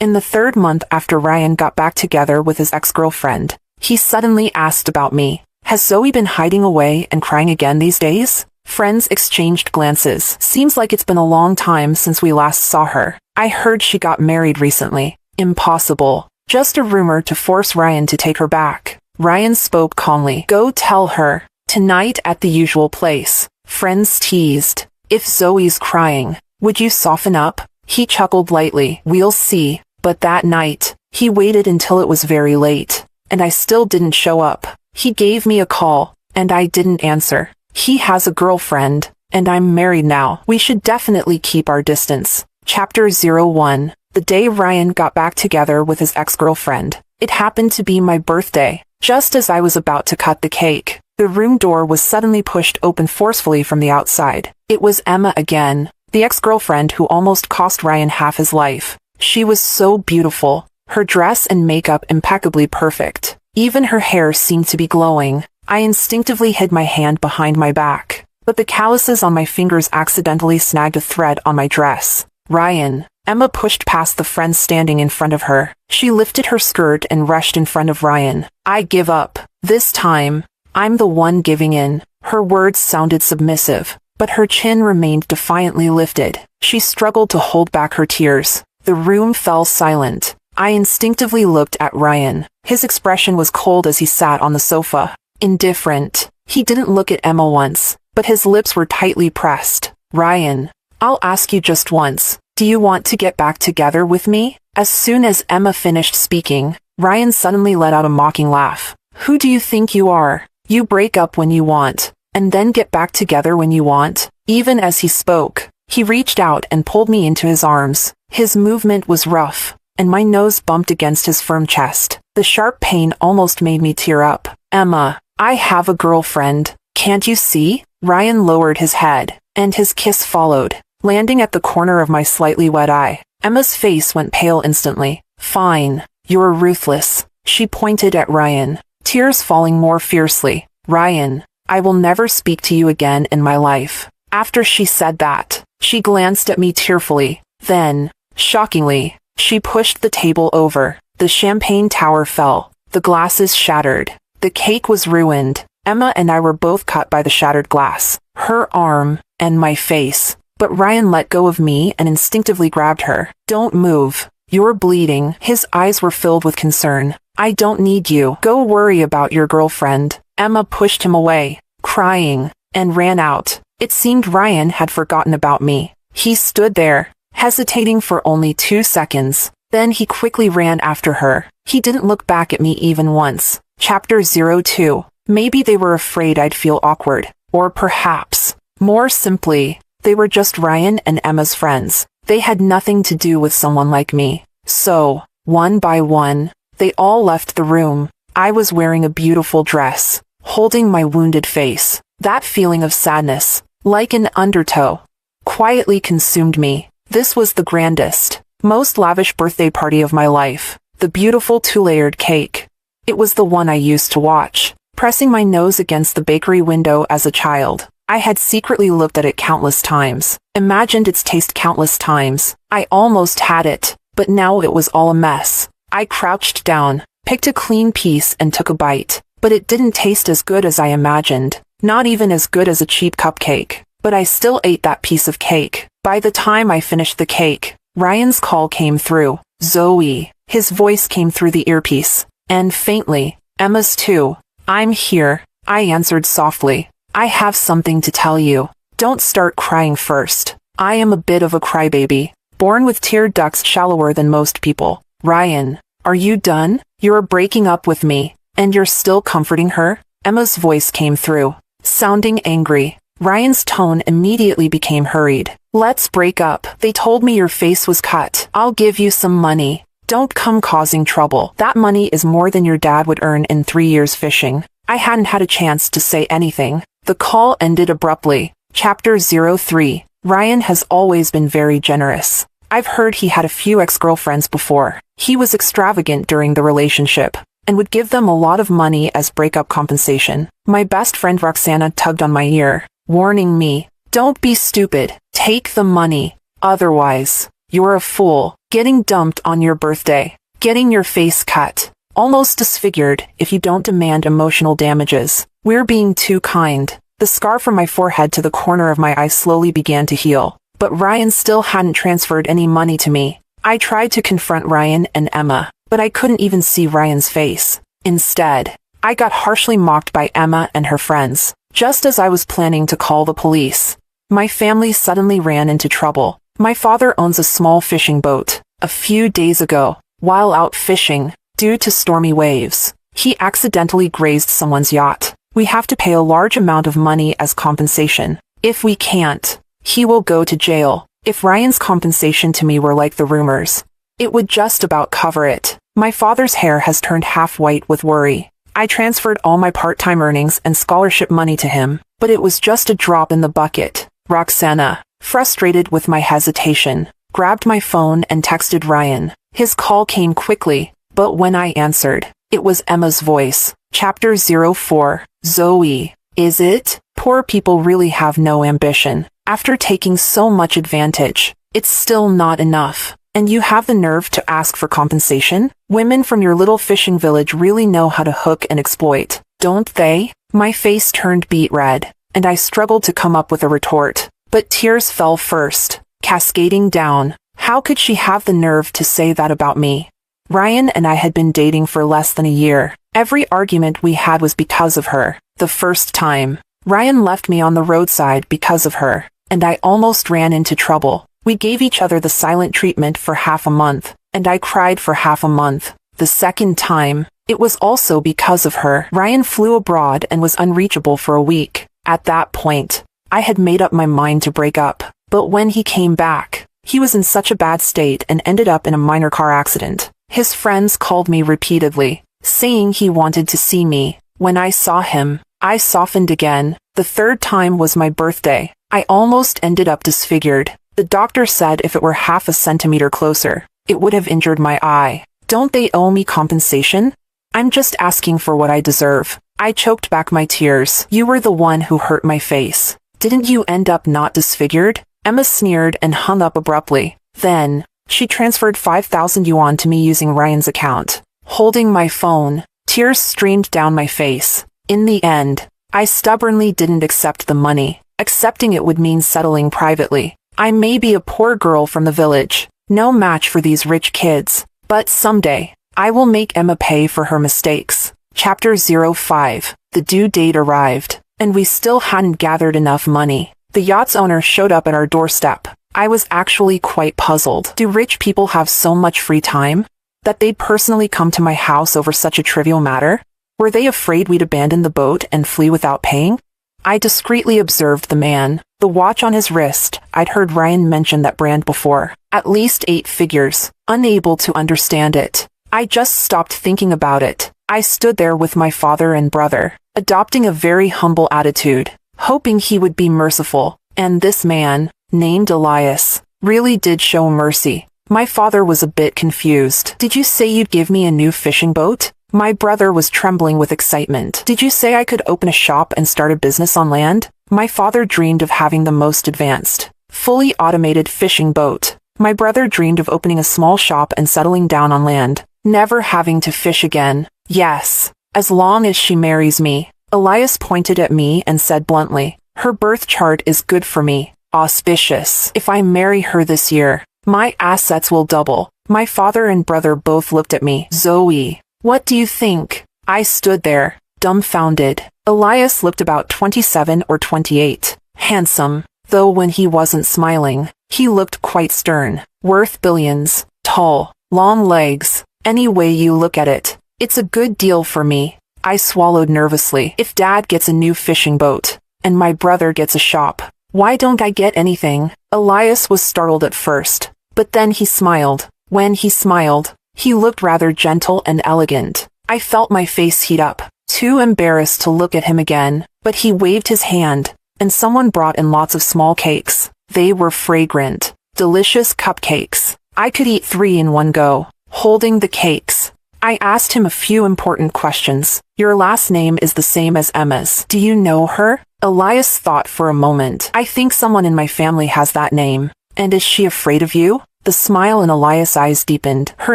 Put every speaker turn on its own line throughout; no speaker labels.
In the 3rd month after Ryan got back together with his ex-girlfriend, he suddenly asked about me. Has Zoe been hiding away and crying again these days? Friends exchanged glances. Seems like it's been a long time since we last saw her. I heard she got married recently. Impossible. Just a rumor to force Ryan to take her back. Ryan spoke calmly. Go tell her. Tonight at the usual place. Friends teased. If Zoe's crying, would you soften up? He chuckled lightly. We'll see. But that night, he waited until it was very late, and I still didn't show up. He gave me a call, and I didn't answer. He has a girlfriend, and I'm married now. We should definitely keep our distance. Chapter 01. The day Ryan got back together with his ex-girlfriend. It happened to be my birthday. Just as I was about to cut the cake, the room door was suddenly pushed open forcefully from the outside. It was Emma again, the ex-girlfriend who almost cost Ryan half his life. She was so beautiful, her dress and makeup impeccably perfect. Even her hair seemed to be glowing. I instinctively hid my hand behind my back, but the calluses on my fingers accidentally snagged a thread on my dress. Ryan. Emma pushed past the friend standing in front of her. She lifted her skirt and rushed in front of Ryan. I give up. This time, I'm the one giving in. Her words sounded submissive, but her chin remained defiantly lifted. She struggled to hold back her tears. The room fell silent. I instinctively looked at Ryan. His expression was cold as he sat on the sofa. Indifferent. He didn't look at Emma once, but his lips were tightly pressed. Ryan, I'll ask you just once. Do you want to get back together with me? As soon as Emma finished speaking, Ryan suddenly let out a mocking laugh. Who do you think you are? You break up when you want, and then get back together when you want? Even as he spoke, he reached out and pulled me into his arms. His movement was rough, and my nose bumped against his firm chest. The sharp pain almost made me tear up. Emma, I have a girlfriend. Can't you see? Ryan lowered his head, and his kiss followed, landing at the corner of my slightly wet eye. Emma's face went pale instantly. Fine. You're ruthless. She pointed at Ryan, tears falling more fiercely. Ryan, I will never speak to you again in my life. After she said that, she glanced at me tearfully. Then, shockingly, she pushed the table over. The champagne tower fell. The glasses shattered. The cake was ruined. Emma and I were both cut by the shattered glass. Her arm, and my face. But Ryan let go of me and instinctively grabbed her. Don't move. You're bleeding. His eyes were filled with concern. I don't need you. Go worry about your girlfriend. Emma pushed him away, crying, and ran out. It seemed Ryan had forgotten about me. He stood there, hesitating for only 2 seconds. Then he quickly ran after her. He didn't look back at me even once. Chapter 02. Maybe they were afraid I'd feel awkward. Or perhaps, more simply, they were just Ryan and Emma's friends. They had nothing to do with someone like me. So, one by one, they all left the room. I was wearing a beautiful dress, holding my wounded face. That feeling of sadness, like an undertow, quietly consumed me. This was the grandest, most lavish birthday party of my life. The beautiful 2-layered cake. It was the one I used to watch, pressing my nose against the bakery window as a child. I had secretly looked at it countless times, imagined its taste countless times. I almost had it, but now it was all a mess. I crouched down, picked a clean piece and took a bite, but it didn't taste as good as I imagined. Not even as good as a cheap cupcake. But I still ate that piece of cake. By the time I finished the cake, Ryan's call came through. Zoe. His voice came through the earpiece. And faintly, Emma's too. I'm here, I answered softly. I have something to tell you. Don't start crying first. I am a bit of a crybaby, born with tear ducts shallower than most people. Ryan, are you done? You're breaking up with me, and you're still comforting her? Emma's voice came through, sounding angry. Ryan's tone immediately became hurried. Let's break up. They told me your face was cut. I'll give you some money. Don't come causing trouble. That money is more than your dad would earn in 3 years fishing. I hadn't had a chance to say anything. The call ended abruptly. Chapter 03. Ryan has always been very generous. I've heard he had a few ex-girlfriends before. He was extravagant during the relationship, and would give them a lot of money as breakup compensation. My best friend Roxana tugged on my ear, warning me, don't be stupid. Take the money. Otherwise, You're a fool. Getting dumped on your birthday. Getting your face cut. Almost disfigured if you don't demand emotional damages. We're being too kind. The scar from my forehead to the corner of my eye slowly began to heal. But Ryan still hadn't transferred any money to me. I tried to confront Ryan and Emma, but I couldn't even see Ryan's face. Instead, I got harshly mocked by Emma and her friends. Just as I was planning to call the police, my family suddenly ran into trouble. My father owns a small fishing boat. A few days ago, while out fishing, due to stormy waves, he accidentally grazed someone's yacht. We have to pay a large amount of money as compensation. If we can't, he will go to jail. If Ryan's compensation to me were like the rumors, it would just about cover it. My father's hair has turned half white with worry. I transferred all my part-time earnings and scholarship money to him, but it was just a drop in the bucket. Roxana, frustrated with my hesitation, grabbed my phone and texted Ryan. His call came quickly, but when I answered, it was Emma's voice. Chapter 04. Zoe. Is it? Poor people really have no ambition. After taking so much advantage, it's still not enough. And you have the nerve to ask for compensation? Women from your little fishing village really know how to hook and exploit, don't they? My face turned beet red, and I struggled to come up with a retort. But tears fell first, cascading down. How could she have the nerve to say that about me? Ryan and I had been dating for less than a year. Every argument we had was because of her. The first time, Ryan left me on the roadside because of her, and I almost ran into trouble. We gave each other the silent treatment for half a month, and I cried for half a month. The second time, it was also because of her. Ryan flew abroad and was unreachable for a week. At that point, I had made up my mind to break up. But when he came back, he was in such a bad state and ended up in a minor car accident. His friends called me repeatedly, saying he wanted to see me. When I saw him, I softened again. The third time was my birthday. I almost ended up disfigured. The doctor said if it were half a centimeter closer, it would have injured my eye. Don't they owe me compensation? I'm just asking for what I deserve. I choked back my tears. You were the one who hurt my face. Didn't you end up not disfigured? Emma sneered and hung up abruptly. Then, she transferred 5,000 yuan to me using Ryan's account. Holding my phone, tears streamed down my face. In the end, I stubbornly didn't accept the money. Accepting it would mean settling privately. I may be a poor girl from the village, no match for these rich kids, but someday, I will make Emma pay for her mistakes. Chapter 05. The due date arrived, and we still hadn't gathered enough money. The yacht's owner showed up at our doorstep. I was actually quite puzzled. Do rich people have so much free time that they'd personally come to my house over such a trivial matter? Were they afraid we'd abandon the boat and flee without paying? I discreetly observed the man. The watch on his wrist, I'd heard Ryan mention that brand before. At least 8 figures. Unable to understand it. I just stopped thinking about it. I stood there with my father and brother, adopting a very humble attitude, hoping he would be merciful. And this man, named Elias, really did show mercy. My father was a bit confused. Did you say you'd give me a new fishing boat? My brother was trembling with excitement. Did you say I could open a shop and start a business on land? My father dreamed of having the most advanced, fully automated fishing boat. My brother dreamed of opening a small shop and settling down on land, never having to fish again. Yes, as long as she marries me. Elias pointed at me and said bluntly, her birth chart is good for me. Auspicious. If I marry her this year, my assets will double. My father and brother both looked at me. Zoe, what do you think? I stood there, dumbfounded. Elias looked about 27 or 28. Handsome, though when he wasn't smiling, he looked quite stern. Worth billions. Tall, long legs. Any way you look at it, it's a good deal for me. I swallowed nervously. If Dad gets a new fishing boat, and my brother gets a shop, why don't I get anything? Elias was startled at first, but then he smiled. When he smiled, he looked rather gentle and elegant. I felt my face heat up, too embarrassed to look at him again, but he waved his hand, and someone brought in lots of small cakes. They were fragrant, delicious cupcakes. I could eat 3 in one go. Holding the cakes, I asked him a few important questions. Your last name is the same as Emma's. Do you know her? Elias thought for a moment. I think someone in my family has that name. And is she afraid of you? The smile in Elias' eyes deepened. Her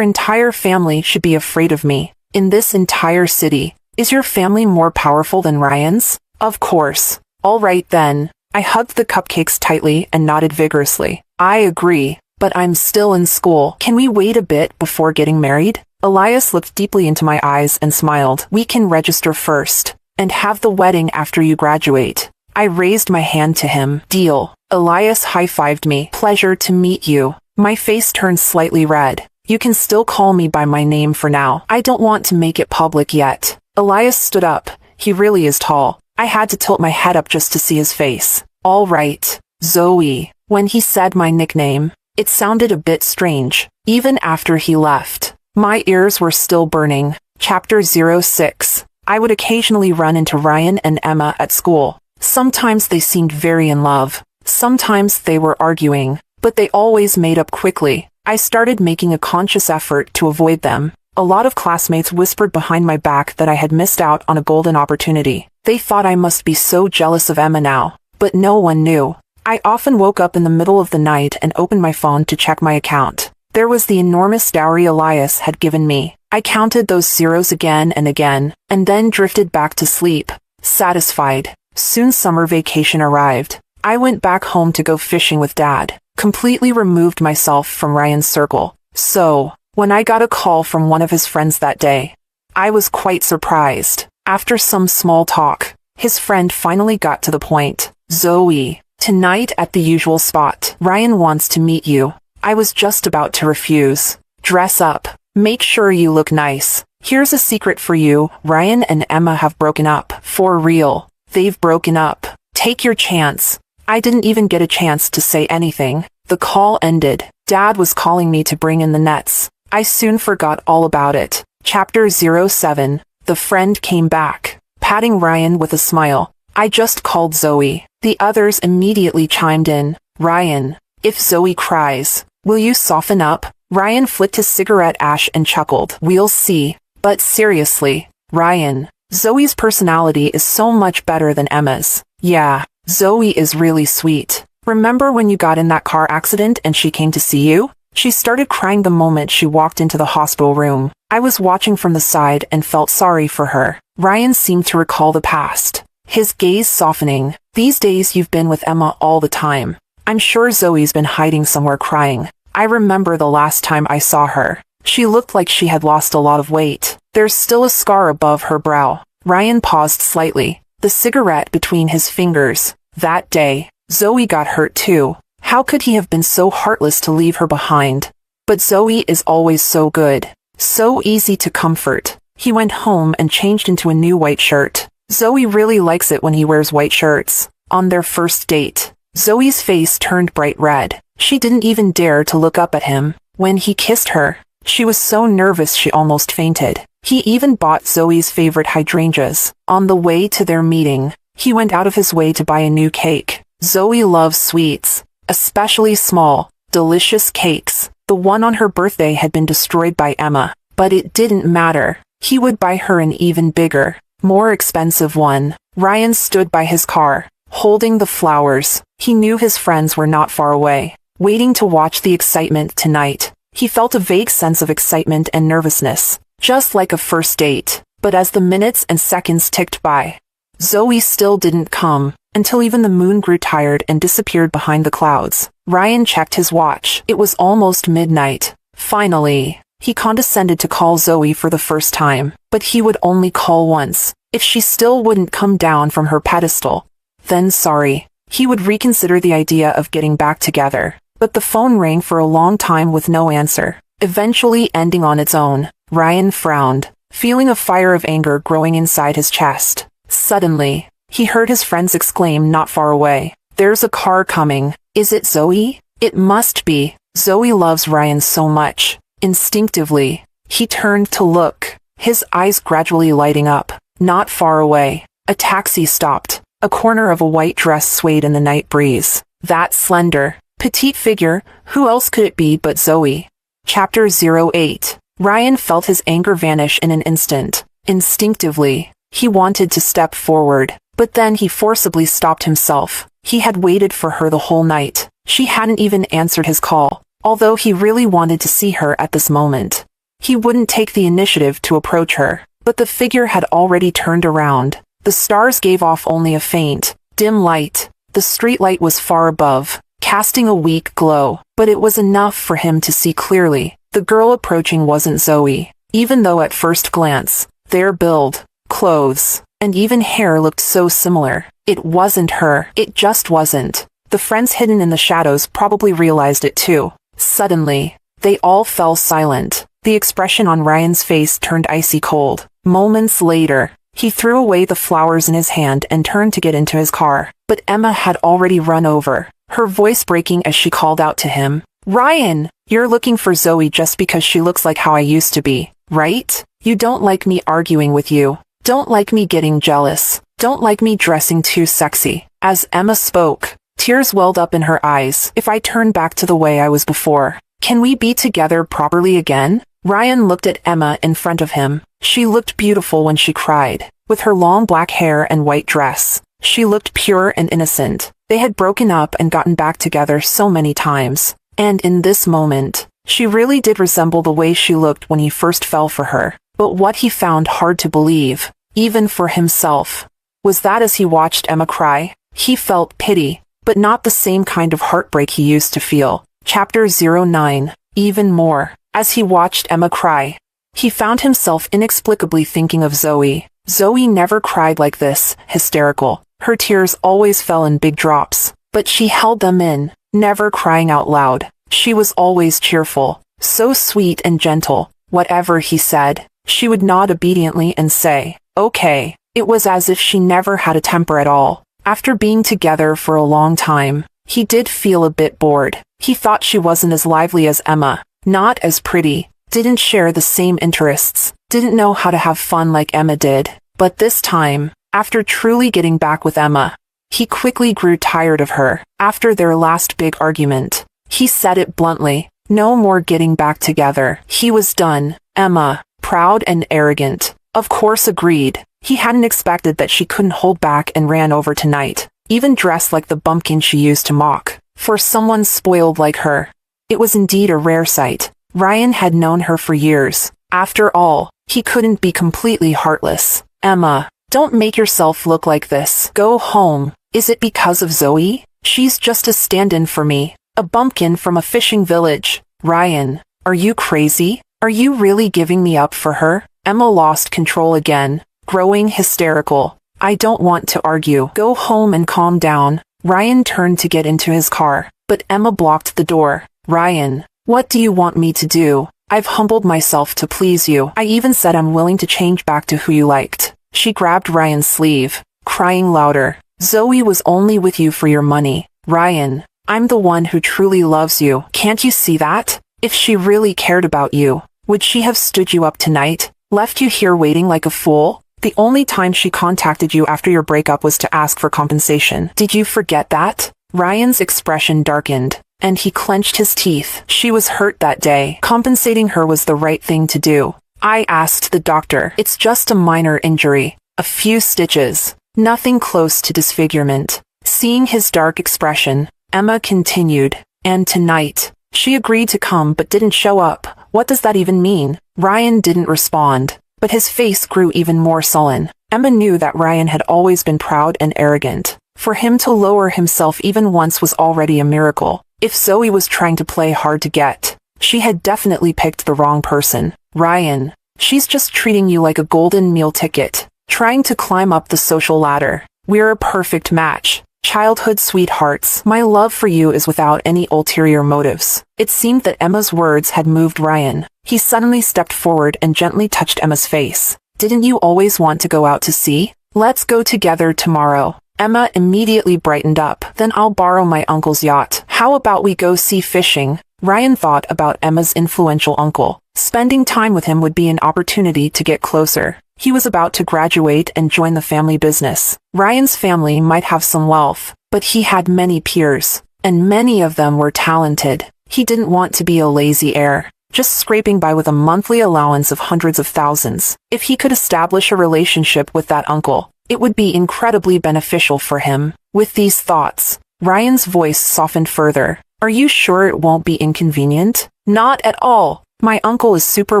entire family should be afraid of me. In this entire city. Is your family more powerful than Ryan's? Of course. All right then. I hugged the cupcakes tightly and nodded vigorously. I agree, but I'm still in school. Can we wait a bit before getting married? Elias looked deeply into my eyes and smiled. We can register first, and have the wedding after you graduate. I raised my hand to him. Deal. Elias high-fived me. Pleasure to meet you. My face turned slightly red. You can still call me by my name for now. I don't want to make it public yet. Elias stood up. He really is tall. I had to tilt my head up just to see his face. All right, Zoe. When he said my nickname, it sounded a bit strange. Even after he left, my ears were still burning. Chapter 06. I would occasionally run into Ryan and Emma at school. Sometimes they seemed very in love. Sometimes they were arguing, but they always made up quickly. I started making a conscious effort to avoid them. A lot of classmates whispered behind my back that I had missed out on a golden opportunity. They thought I must be so jealous of Emma now, but no one knew. I often woke up in the middle of the night and opened my phone to check my account. There was the enormous dowry Elias had given me. I counted those zeros again, and then drifted back to sleep, satisfied. Soon summer vacation arrived. I went back home to go fishing with Dad, completely removed myself from Ryan's circle. So, when I got a call from one of his friends that day, I was quite surprised. After some small talk, his friend finally got to the point. Zoe, tonight at the usual spot. Ryan wants to meet you. I was just about to refuse. Dress up. Make sure you look nice. Here's a secret for you. Ryan and Emma have broken up. For real. They've broken up. Take your chance. I didn't even get a chance to say anything. The call ended. Dad was calling me to bring in the nets. I soon forgot all about it. Chapter 07. The friend came back, patting Ryan with a smile. I just called Zoe. The others immediately chimed in. Ryan, if Zoe cries, will you soften up? Ryan flicked his cigarette ash and chuckled. We'll see. But seriously, Ryan, Zoe's personality is so much better than Emma's. Yeah, Zoe is really sweet. Remember when you got in that car accident and she came to see you? She started crying the moment she walked into the hospital room. I was watching from the side and felt sorry for her. Ryan seemed to recall the past, his gaze softening. These days you've been with Emma all the time. I'm sure Zoe's been hiding somewhere crying. I remember the last time I saw her. She looked like she had lost a lot of weight. There's still a scar above her brow. Ryan paused slightly, the cigarette between his fingers. That day, Zoe got hurt too. How could he have been so heartless to leave her behind? But Zoe is always so good. So easy to comfort. He went home and changed into a new white shirt. Zoe really likes it when he wears white shirts. On their first date, Zoe's face turned bright red. She didn't even dare to look up at him. When he kissed her, she was so nervous she almost fainted. He even bought Zoe's favorite hydrangeas. On the way to their meeting, he went out of his way to buy a new cake. Zoe loves sweets, especially small, delicious cakes. The one on her birthday had been destroyed by Emma, but it didn't matter. He would buy her an even bigger, more expensive one. Ryan stood by his car, holding the flowers. He knew his friends were not far away, waiting to watch the excitement tonight. He felt a vague sense of excitement and nervousness, just like a first date. But as the minutes and seconds ticked by, Zoe still didn't come, until even the moon grew tired and disappeared behind the clouds. Ryan checked his watch. It was almost midnight. Finally, he condescended to call Zoe for the first time, but he would only call once. If she still wouldn't come down from her pedestal, then sorry. He would reconsider the idea of getting back together. But the phone rang for a long time with no answer, eventually ending on its own. Ryan frowned, feeling a fire of anger growing inside his chest. Suddenly, he heard his friends exclaim not far away. There's a car coming. Is it Zoe? It must be. Zoe loves Ryan so much. Instinctively, he turned to look, his eyes gradually lighting up. Not far away, a taxi stopped. A corner of a white dress swayed in the night breeze. That slender, petite figure, who else could it be but Zoe? Chapter 08. Ryan felt his anger vanish in an instant. Instinctively, he wanted to step forward, but then he forcibly stopped himself. He had waited for her the whole night. She hadn't even answered his call. although he really wanted to see her at this moment. He wouldn't take the initiative to approach her, but the figure had already turned around. The stars gave off only a faint, dim light. The streetlight was far above, casting a weak glow, but it was enough for him to see clearly. The girl approaching wasn't Zoe, even though at first glance, their build, clothes, and even hair looked so similar. It wasn't her. It just wasn't. The friends hidden in the shadows probably realized it too. Suddenly, they all fell silent. The expression on Ryan's face turned icy cold. Moments later, he threw away the flowers in his hand and turned to get into his car. But Emma had already run over, her voice breaking as she called out to him. "Ryan, you're looking for Zoe just because she looks like how I used to be, right? You don't like me arguing with you. Don't like me getting jealous. Don't like me dressing too sexy." As Emma spoke, tears welled up in her eyes. "If I turn back to the way I was before, can we be together properly again?" Ryan looked at Emma in front of him. She looked beautiful when she cried. With her long black hair and white dress, she looked pure and innocent. They had broken up and gotten back together so many times. And in this moment, she really did resemble the way she looked when he first fell for her. But what he found hard to believe, even for himself, was that as he watched Emma cry, he felt pity, but not the same kind of heartbreak he used to feel. Chapter 09. Even more. As he watched Emma cry, he found himself inexplicably thinking of Zoe. Zoe never cried like this, hysterical. Her tears always fell in big drops, but she held them in, never crying out loud. She was always cheerful, so sweet and gentle. Whatever he said, she would nod obediently and say, "Okay." It was as if she never had a temper at all. After being together for a long time, he did feel a bit bored. He thought she wasn't as lively as Emma, not as pretty, didn't share the same interests, didn't know how to have fun like Emma did. But this time, after truly getting back with Emma, he quickly grew tired of her. After their last big argument, he said it bluntly, no more getting back together. He was done. Emma, proud and arrogant, of course agreed. He hadn't expected that she couldn't hold back and ran over tonight, even dressed like the bumpkin she used to mock. For someone spoiled like her, it was indeed a rare sight. Ryan had known her for years. After all, he couldn't be completely heartless. "Emma, don't make yourself look like this. Go home." "Is it because of Zoe? She's just a stand-in for me. A bumpkin from a fishing village." "Ryan, are you crazy? Are you really giving me up for her?" Emma lost control again, growing hysterical. "I don't want to argue. Go home and calm down." Ryan turned to get into his car, but Emma blocked the door. "Ryan, what do you want me to do? I've humbled myself to please you. I even said I'm willing to change back to who you liked." She grabbed Ryan's sleeve, crying louder. "Zoe was only with you for your money. Ryan, I'm the one who truly loves you. Can't you see that? If she really cared about you, would she have stood you up tonight? Left you here waiting like a fool? The only time she contacted you after your breakup was to ask for compensation. Did you forget that?" Ryan's expression darkened, and he clenched his teeth. She was hurt that day. Compensating her was the right thing to do. "I asked the doctor. It's just a minor injury. A few stitches. Nothing close to disfigurement." Seeing his dark expression, Emma continued, "And tonight, she agreed to come but didn't show up. What does that even mean?" Ryan didn't respond, but his face grew even more sullen. Emma knew that Ryan had always been proud and arrogant. For him to lower himself even once was already a miracle. If Zoe was trying to play hard to get, she had definitely picked the wrong person. "Ryan, she's just treating you like a golden meal ticket, trying to climb up the social ladder. We're a perfect match. Childhood sweethearts. My love for you is without any ulterior motives." It seemed that Emma's words had moved Ryan. He suddenly stepped forward and gently touched Emma's face. "Didn't you always want to go out to sea? Let's go together tomorrow." Emma immediately brightened up. "Then I'll borrow my uncle's yacht. How about we go sea fishing?" Ryan thought about Emma's influential uncle. Spending time with him would be an opportunity to get closer. He was about to graduate and join the family business. Ryan's family might have some wealth, but he had many peers, and many of them were talented. He didn't want to be a lazy heir, just scraping by with a monthly allowance of hundreds of thousands. If he could establish a relationship with that uncle, it would be incredibly beneficial for him. With these thoughts, Ryan's voice softened further. Are you sure it won't be inconvenient? Not at all. My uncle is super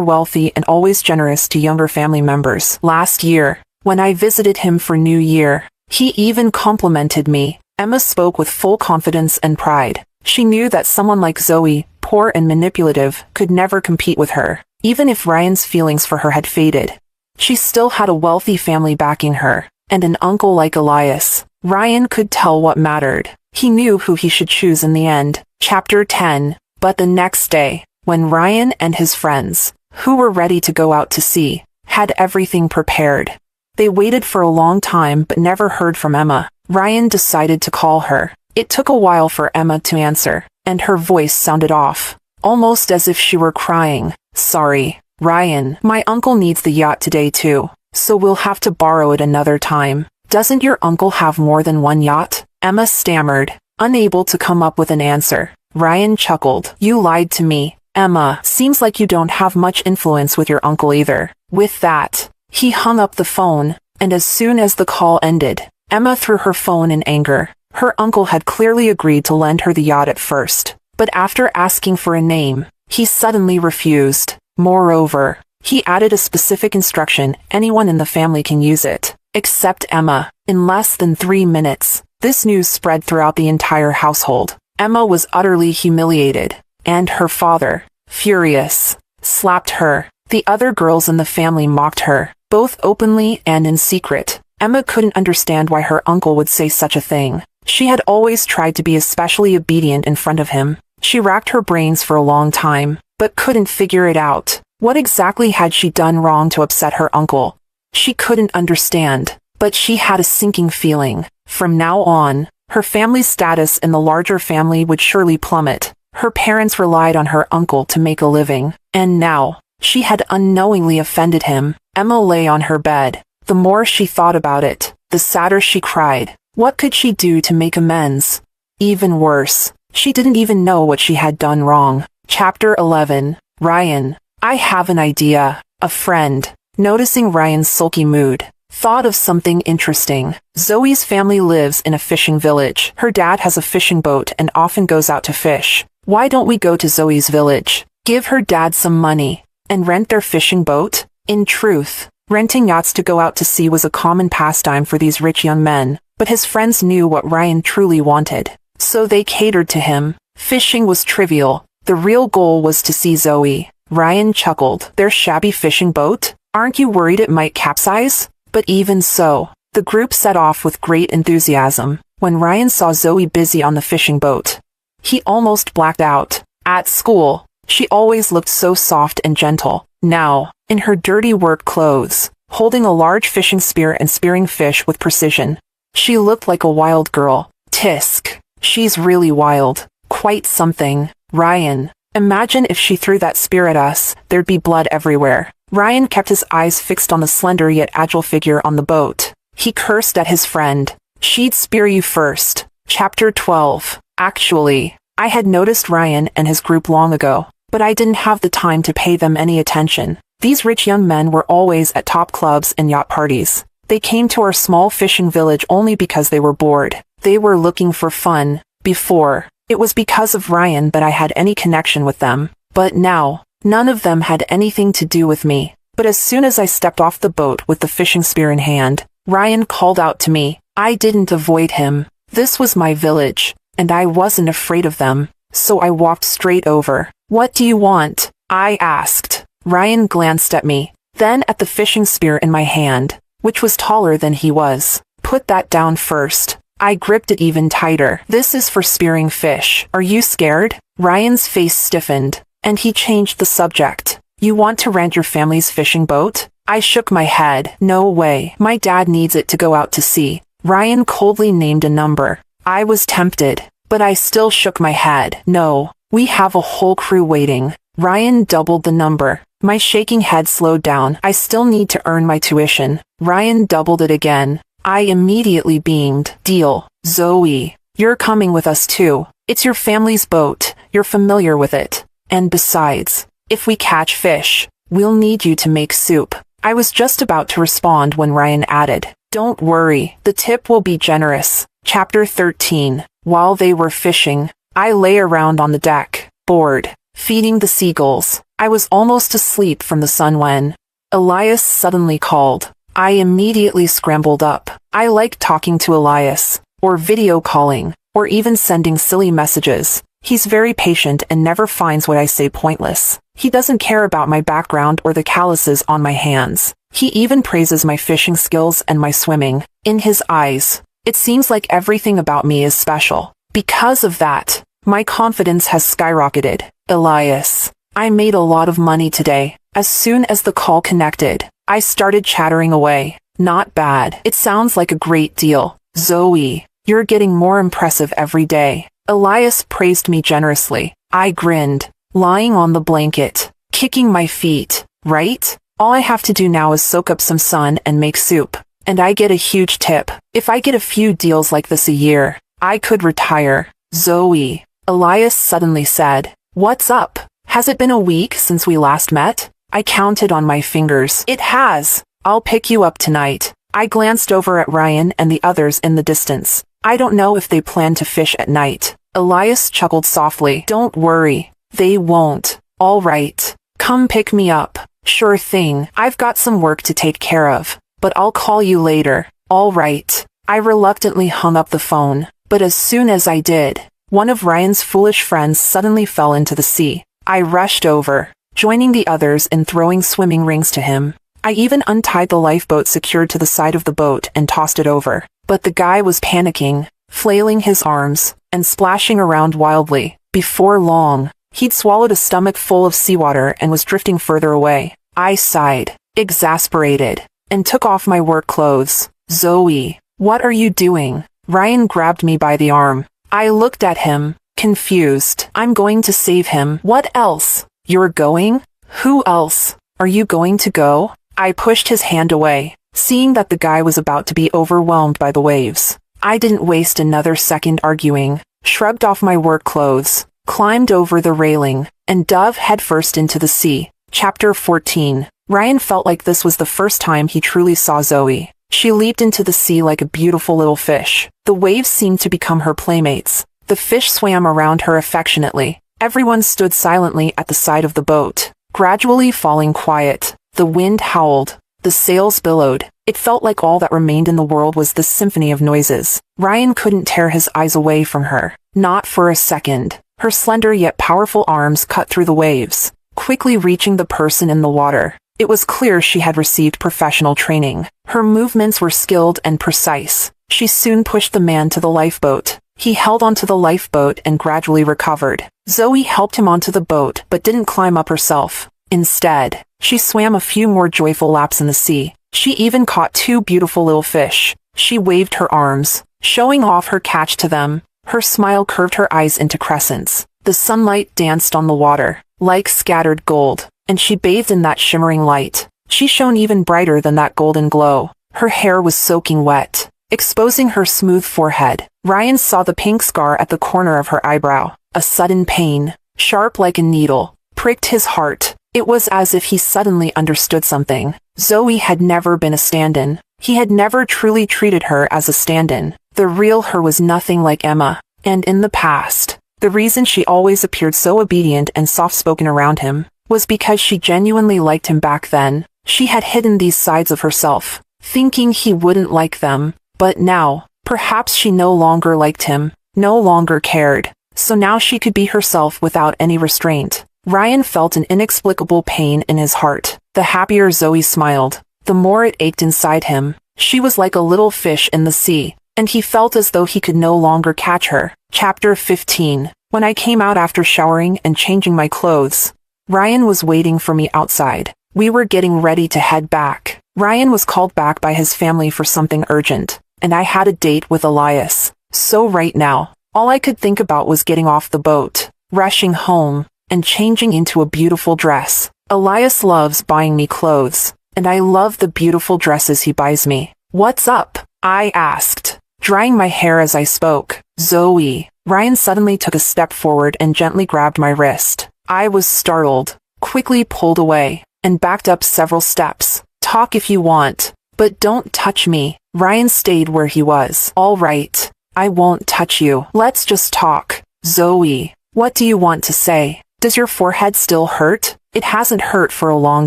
wealthy and always generous to younger family members. Last year, when I visited him for New Year, he even complimented me. Emma spoke with full confidence and pride. She knew that someone like Zoe, poor and manipulative, could never compete with her. Even if Ryan's feelings for her had faded, she still had a wealthy family backing her, and an uncle like Elias. Ryan could tell what mattered. He knew who he should choose in the end. Chapter 10. But the next day, when Ryan and his friends, who were ready to go out to sea, had everything prepared, they waited for a long time but never heard from Emma. Ryan decided to call her. It took a while for Emma to answer, and her voice sounded off, almost as if she were crying. Sorry, Ryan, my uncle needs the yacht today too, so we'll have to borrow it another time. Doesn't your uncle have more than one yacht? Emma stammered, unable to come up with an answer. Ryan chuckled. You lied to me, Emma. Seems like you don't have much influence with your uncle either. With that, he hung up the phone, and as soon as the call ended, Emma threw her phone in anger. Her uncle had clearly agreed to lend her the yacht at first, but after asking for a name, he suddenly refused. Moreover, he added a specific instruction: anyone in the family can use it, except Emma. In less than 3 minutes, this news spread throughout the entire household. Emma was utterly humiliated, and her father, furious, slapped her. The other girls in the family mocked her, both openly and in secret. Emma couldn't understand why her uncle would say such a thing. She had always tried to be especially obedient in front of him. She racked her brains for a long time, but couldn't figure it out. What exactly had she done wrong to upset her uncle? She couldn't understand, but she had a sinking feeling. From now on, her family's status in the larger family would surely plummet. Her parents relied on her uncle to make a living, and now, she had unknowingly offended him. Emma lay on her bed. The more she thought about it, the sadder she cried. What could she do to make amends? Even worse, she didn't even know what she had done wrong. Chapter 11. Ryan. I have an idea. A friend, noticing Ryan's sulky mood, thought of something interesting. Zoe's family lives in a fishing village. Her dad has a fishing boat and often goes out to fish. Why don't we go to Zoe's village, give her dad some money, and rent their fishing boat? In truth, renting yachts to go out to sea was a common pastime for these rich young men, but his friends knew what Ryan truly wanted, so they catered to him. Fishing was trivial. The real goal was to see Zoe. Ryan chuckled. Their shabby fishing boat? Aren't you worried it might capsize? But even so, the group set off with great enthusiasm. When Ryan saw Zoe busy on the fishing boat, he almost blacked out. At school, she always looked so soft and gentle. Now, in her dirty work clothes, holding a large fishing spear and spearing fish with precision, she looked like a wild girl. Tisk. She's really wild. Quite something. Ryan. Imagine if she threw that spear at us, there'd be blood everywhere. Ryan kept his eyes fixed on the slender yet agile figure on the boat. He cursed at his friend. She'd spear you first. Chapter 12. Actually, I had noticed Ryan and his group long ago, but I didn't have the time to pay them any attention. These rich young men were always at top clubs and yacht parties. They came to our small fishing village only because they were bored. They were looking for fun. Before, it was because of Ryan that I had any connection with them. But now, none of them had anything to do with me. But as soon as I stepped off the boat with the fishing spear in hand, Ryan called out to me. I didn't avoid him. This was my village, and I wasn't afraid of them, so I walked straight over. What do you want? I asked. Ryan glanced at me, then at the fishing spear in my hand, which was taller than he was. Put that down first. I gripped it even tighter. This is for spearing fish. Are you scared? Ryan's face stiffened, and he changed the subject. You want to rent your family's fishing boat? I shook my head. No way. My dad needs it to go out to sea. Ryan coldly named a number. I was tempted, but I still shook my head. No, we have a whole crew waiting. Ryan doubled the number. My shaking head slowed down. I still need to earn my tuition. Ryan doubled it again. I immediately beamed. Deal. Zoe, you're coming with us too. It's your family's boat. You're familiar with it. And besides, if we catch fish, we'll need you to make soup. I was just about to respond when Ryan added, don't worry, the tip will be generous. Chapter 13. While they were fishing, I lay around on the deck, bored, feeding the seagulls. I was almost asleep from the sun when Elias suddenly called. I immediately scrambled up. I like talking to Elias, or video calling, or even sending silly messages. He's very patient and never finds what I say pointless. He doesn't care about my background or the calluses on my hands. He even praises my fishing skills and my swimming. In his eyes, it seems like everything about me is special. Because of that, my confidence has skyrocketed. Elias, I made a lot of money today. As soon as the call connected, I started chattering away. Not bad. It sounds like a great deal. Zoe, you're getting more impressive every day. Elias praised me generously. I grinned, lying on the blanket, kicking my feet. Right? All I have to do now is soak up some sun and make soup. And I get a huge tip. If I get a few deals like this a year, I could retire. Zoe, Elias suddenly said. What's up? Has it been a week since we last met? I counted on my fingers. It has. I'll pick you up tonight. I glanced over at Ryan and the others in the distance. I don't know if they plan to fish at night. Elias chuckled softly. Don't worry. They won't. All right. Come pick me up. Sure thing. I've got some work to take care of, but I'll call you later. All right. I reluctantly hung up the phone, but as soon as I did, one of Ryan's foolish friends suddenly fell into the sea. I rushed over, joining the others in throwing swimming rings to him. I even untied the lifeboat secured to the side of the boat and tossed it over. But the guy was panicking, flailing his arms, and splashing around wildly. Before long, he'd swallowed a stomach full of seawater and was drifting further away. I sighed, exasperated, and took off my work clothes. Zoe, what are you doing? Ryan grabbed me by the arm. I looked at him, confused. I'm going to save him. What else? You're going? Who else? Are you going to go? I pushed his hand away, seeing that the guy was about to be overwhelmed by the waves. I didn't waste another second arguing, shrugged off my work clothes, climbed over the railing, and dove headfirst into the sea. Chapter 14. Ryan felt like this was the first time he truly saw Zoe. She leaped into the sea like a beautiful little fish. The waves seemed to become her playmates. The fish swam around her affectionately. Everyone stood silently at the side of the boat, gradually falling quiet. The wind howled. The sails billowed. It felt like all that remained in the world was this symphony of noises. Ryan couldn't tear his eyes away from her. Not for a second. Her slender yet powerful arms cut through the waves, quickly reaching the person in the water. It was clear she had received professional training. Her movements were skilled and precise. She soon pushed the man to the lifeboat. He held onto the lifeboat and gradually recovered. Zoe helped him onto the boat but didn't climb up herself. Instead, she swam a few more joyful laps in the sea. She even caught two beautiful little fish. She waved her arms, showing off her catch to them. Her smile curved her eyes into crescents. The sunlight danced on the water, like scattered gold, and she bathed in that shimmering light. She shone even brighter than that golden glow. Her hair was soaking wet, exposing her smooth forehead. Ryan saw the pink scar at the corner of her eyebrow. A sudden pain, sharp like a needle, pricked his heart. It was as if he suddenly understood something. Zoe had never been a stand-in. He had never truly treated her as a stand-in. The real her was nothing like Emma. And in the past, the reason she always appeared so obedient and soft-spoken around him was because she genuinely liked him back then. She had hidden these sides of herself, thinking he wouldn't like them. But now, perhaps she no longer liked him, no longer cared. So now she could be herself without any restraint. Ryan felt an inexplicable pain in his heart. The happier Zoe smiled, the more it ached inside him. She was like a little fish in the sea, and he felt as though he could no longer catch her. Chapter 15. When I came out after showering and changing my clothes, Ryan was waiting for me outside. We were getting ready to head back. Ryan was called back by his family for something urgent, and I had a date with Elias. So right now, all I could think about was getting off the boat, rushing home, and changing into a beautiful dress. Elias loves buying me clothes, and I love the beautiful dresses he buys me. What's up? I asked, drying my hair as I spoke. Zoe. Ryan suddenly took a step forward and gently grabbed my wrist. I was startled, quickly pulled away, and backed up several steps. Talk if you want, but don't touch me. Ryan stayed where he was. All right, I won't touch you. Let's just talk. Zoe, what do you want to say? Does your forehead still hurt? It hasn't hurt for a long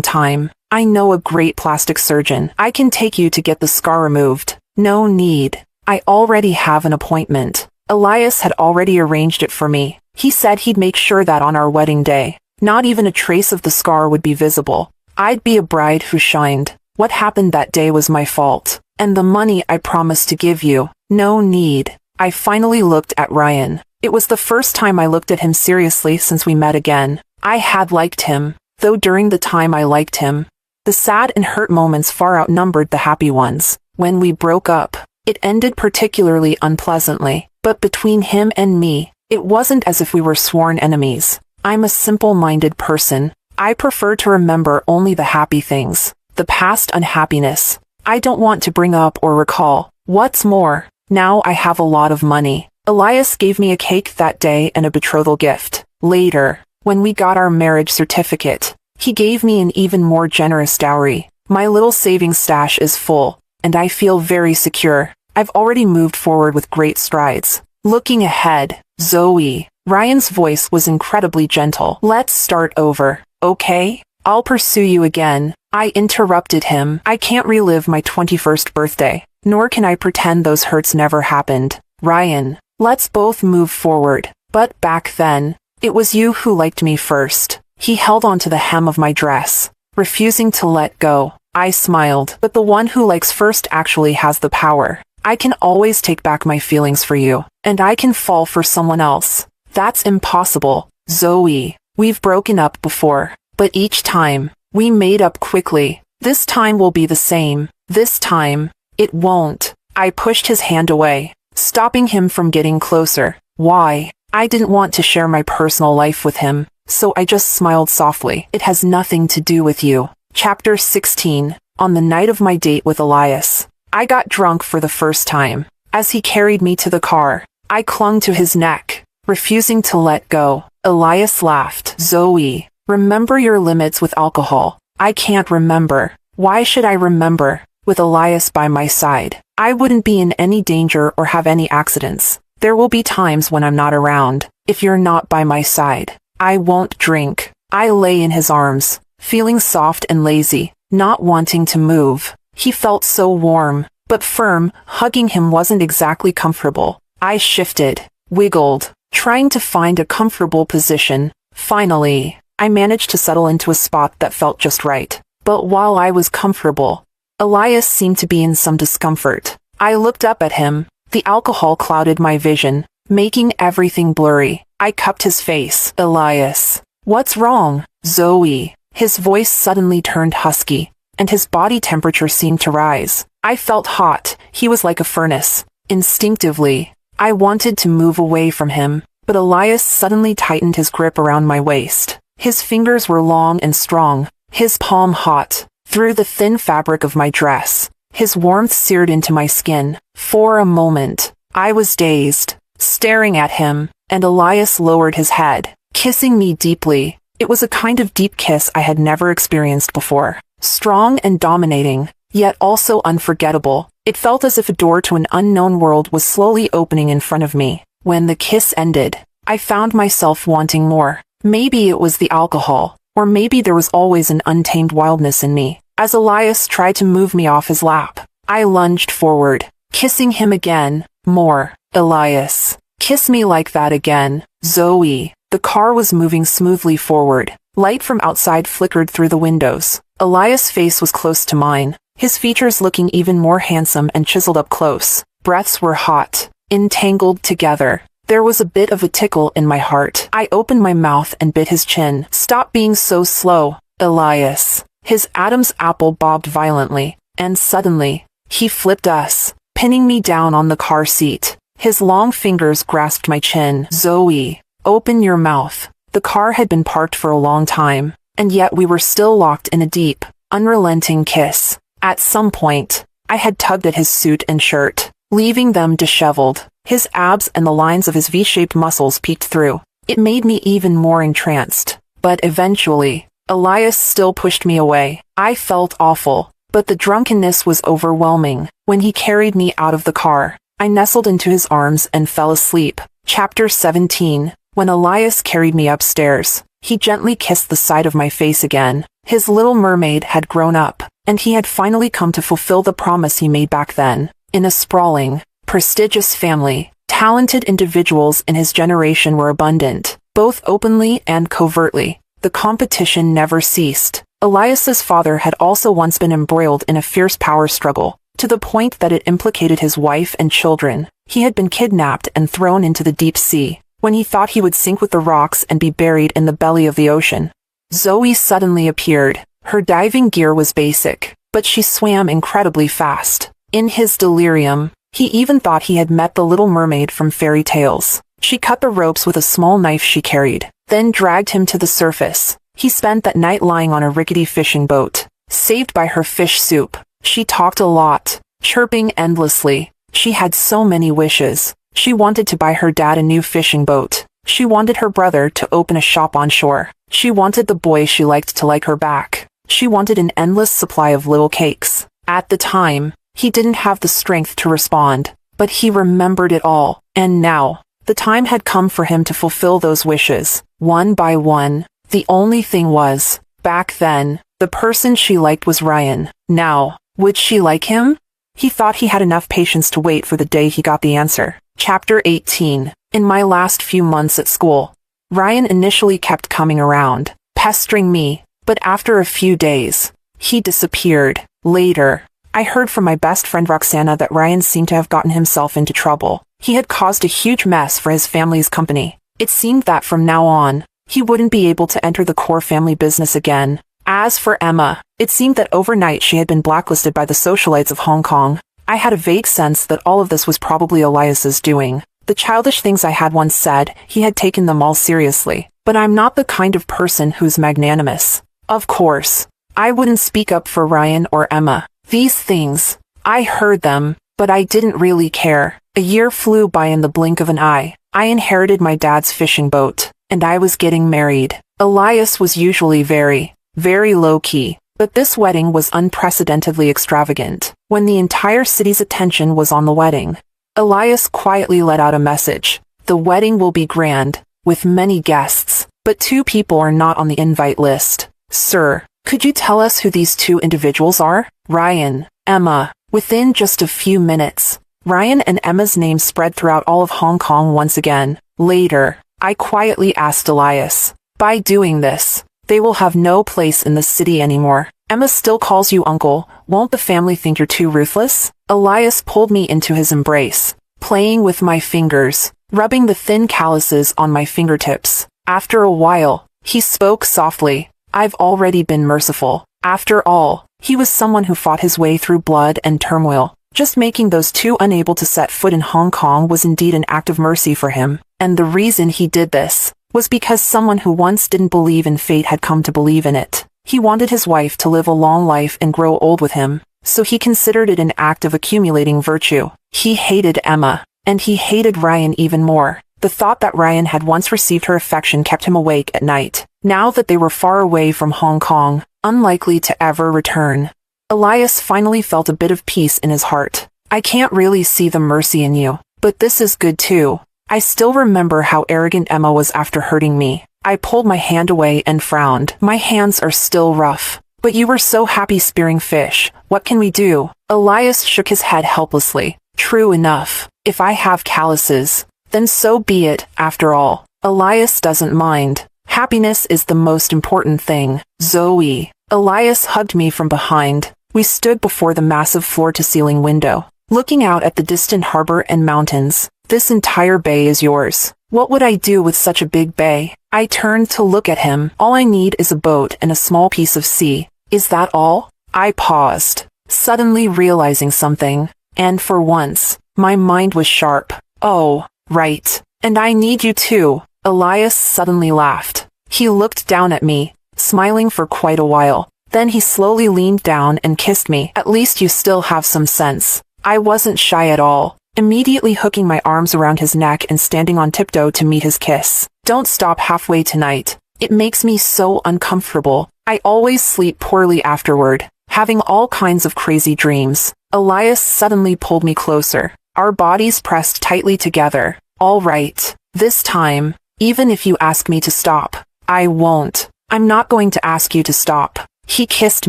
time. I know a great plastic surgeon. I can take you to get the scar removed. No need. I already have an appointment. Elias had already arranged it for me. He said he'd make sure that on our wedding day, not even a trace of the scar would be visible. I'd be a bride who shined. What happened that day was my fault. And the money I promised to give you. No need. I finally looked at Ryan. It was the first time I looked at him seriously since we met again. I had liked him, though during the time I liked him, the sad and hurt moments far outnumbered the happy ones. When we broke up, it ended particularly unpleasantly, but between him and me, it wasn't as if we were sworn enemies. I'm a simple-minded person. I prefer to remember only the happy things, the past unhappiness. I don't want to bring up or recall. What's more, now I have a lot of money. Elias gave me a cake that day and a betrothal gift. Later, when we got our marriage certificate, he gave me an even more generous dowry. My little savings stash is full, and I feel very secure. I've already moved forward with great strides. Looking ahead, Zoe. Ryan's voice was incredibly gentle. Let's start over, okay? I'll pursue you again. I interrupted him. I can't relive my 21st birthday, nor can I pretend those hurts never happened. Ryan, let's both move forward. But back then, it was you who liked me first. He held onto the hem of my dress, refusing to let go. I smiled. But the one who likes first actually has the power. I can always take back my feelings for you, and I can fall for someone else. That's impossible, Zoe. We've broken up before, but each time, we made up quickly. This time will be the same. This time, it won't. I pushed his hand away, stopping him from getting closer. Why? I didn't want to share my personal life with him, so I just smiled softly. It has nothing to do with you. Chapter 16. On the night of my date with Elias, I got drunk for the first time. As he carried me to the car, I clung to his neck, refusing to let go. Elias laughed. Zoe, remember your limits with alcohol. I can't remember. Why should I remember? With Elias by my side, I wouldn't be in any danger or have any accidents. There will be times when I'm not around. If you're not by my side, I won't drink. I lay in his arms, feeling soft and lazy, not wanting to move. He felt so warm, but firm. Hugging him wasn't exactly comfortable. I shifted, wiggled, trying to find a comfortable position. Finally, I managed to settle into a spot that felt just right. But while I was comfortable, Elias seemed to be in some discomfort. I looked up at him. The alcohol clouded my vision, making everything blurry. I cupped his face. Elias, what's wrong? Zoe. His voice suddenly turned husky, and his body temperature seemed to rise. I felt hot. He was like a furnace. Instinctively, I wanted to move away from him, but Elias suddenly tightened his grip around my waist. His fingers were long and strong, his palm hot, through the thin fabric of my dress. His warmth seared into my skin. For a moment, I was dazed, staring at him, and Elias lowered his head, kissing me deeply. It was a kind of deep kiss I had never experienced before. Strong and dominating, yet also unforgettable. It felt as if a door to an unknown world was slowly opening in front of me. When the kiss ended, I found myself wanting more. Maybe it was the alcohol, or maybe there was always an untamed wildness in me. As Elias tried to move me off his lap, I lunged forward, kissing him again. More. Elias, kiss me like that again. Zoe. The car was moving smoothly forward. Light from outside flickered through the windows. Elias' face was close to mine, his features looking even more handsome and chiseled up close. Breaths were hot, entangled together. There was a bit of a tickle in my heart. I opened my mouth and bit his chin. Stop being so slow, Elias. His Adam's apple bobbed violently, and suddenly, he flipped us, pinning me down on the car seat. His long fingers grasped my chin. Zoe, open your mouth. The car had been parked for a long time, and yet we were still locked in a deep, unrelenting kiss. At some point, I had tugged at his suit and shirt, leaving them disheveled. His abs and the lines of his V-shaped muscles peeked through. It made me even more entranced. But eventually, Elias still pushed me away. I felt awful, but the drunkenness was overwhelming. When he carried me out of the car, I nestled into his arms and fell asleep. Chapter 17. When Elias carried me upstairs, he gently kissed the side of my face again. His little mermaid had grown up, and he had finally come to fulfill the promise he made back then. In a sprawling, prestigious family, talented individuals in his generation were abundant, both openly and covertly. The competition never ceased. Elias's father had also once been embroiled in a fierce power struggle, to the point that it implicated his wife and children. He had been kidnapped and thrown into the deep sea, when he thought he would sink with the rocks and be buried in the belly of the ocean. Zoe suddenly appeared. Her diving gear was basic, but she swam incredibly fast. In his delirium, he even thought he had met the little mermaid from fairy tales. She cut the ropes with a small knife she carried, then dragged him to the surface. He spent that night lying on a rickety fishing boat, saved by her fish soup. She talked a lot, chirping endlessly. She had so many wishes. She wanted to buy her dad a new fishing boat. She wanted her brother to open a shop on shore. She wanted the boy she liked to like her back. She wanted an endless supply of little cakes. At the time, he didn't have the strength to respond, but he remembered it all. And now, the time had come for him to fulfill those wishes, one by one. The only thing was, back then, the person she liked was Ryan. Now, would she like him? He thought he had enough patience to wait for the day he got the answer. Chapter 18. In my last few months at school, Ryan initially kept coming around, pestering me, but after a few days, he disappeared. Later, I heard from my best friend Roxana that Ryan seemed to have gotten himself into trouble. He had caused a huge mess for his family's company. It seemed that from now on, he wouldn't be able to enter the core family business again. As for Emma, it seemed that overnight she had been blacklisted by the socialites of Hong Kong. I had a vague sense that all of this was probably Elias's doing. The childish things I had once said, he had taken them all seriously. But I'm not the kind of person who's magnanimous. Of course, I wouldn't speak up for Ryan or Emma. These things, I heard them, but I didn't really care. A year flew by in the blink of an eye. I inherited my dad's fishing boat, and I was getting married. Elias was usually very low-key, but this wedding was unprecedentedly extravagant. When the entire city's attention was on the wedding, Elias quietly let out a message. The wedding will be grand, with many guests, but 2 people are not on the invite list. Sir, could you tell us who these 2 individuals are? Ryan, Emma. Within just a few minutes, Ryan and Emma's names spread throughout all of Hong Kong once again. Later, I quietly asked Elias, by doing this, they will have no place in the city anymore. Emma still calls you uncle. Won't the family think you're too ruthless? Elias pulled me into his embrace, playing with my fingers, rubbing the thin calluses on my fingertips. After a while, he spoke softly. I've already been merciful. After all, he was someone who fought his way through blood and turmoil. Just making those 2 unable to set foot in Hong Kong was indeed an act of mercy for him. And the reason he did this was because someone who once didn't believe in fate had come to believe in it. He wanted his wife to live a long life and grow old with him, so he considered it an act of accumulating virtue. He hated Emma, and he hated Ryan even more. The thought that Ryan had once received her affection kept him awake at night. Now that they were far away from Hong Kong, unlikely to ever return, Elias finally felt a bit of peace in his heart. I can't really see the mercy in you, but this is good too. I still remember how arrogant Emma was after hurting me. I pulled my hand away and frowned. My hands are still rough. But you were so happy spearing fish. What can we do? Elias shook his head helplessly. True enough. If I have calluses, then so be it, after all. Elias doesn't mind. Happiness is the most important thing. Zoe. Elias hugged me from behind. We stood before the massive floor-to-ceiling window, looking out at the distant harbor and mountains. This entire bay is yours. What would I do with such a big bay? I turned to look at him. All I need is a boat and a small piece of sea. Is that all? I paused, suddenly realizing something. And for once, my mind was sharp. Oh, right. And I need you too. Elias suddenly laughed. He looked down at me, smiling for quite a while. Then he slowly leaned down and kissed me. At least you still have some sense. I wasn't shy at all, immediately hooking my arms around his neck and standing on tiptoe to meet his kiss. Don't stop halfway tonight. It makes me so uncomfortable. I always sleep poorly afterward, having all kinds of crazy dreams. Elias suddenly pulled me closer. Our bodies pressed tightly together, All right. This time, even if you ask me to stop, I won't. I'm not going to ask you to stop. He kissed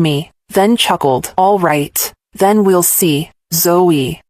me, then chuckled. All right. Then we'll see. Zoe.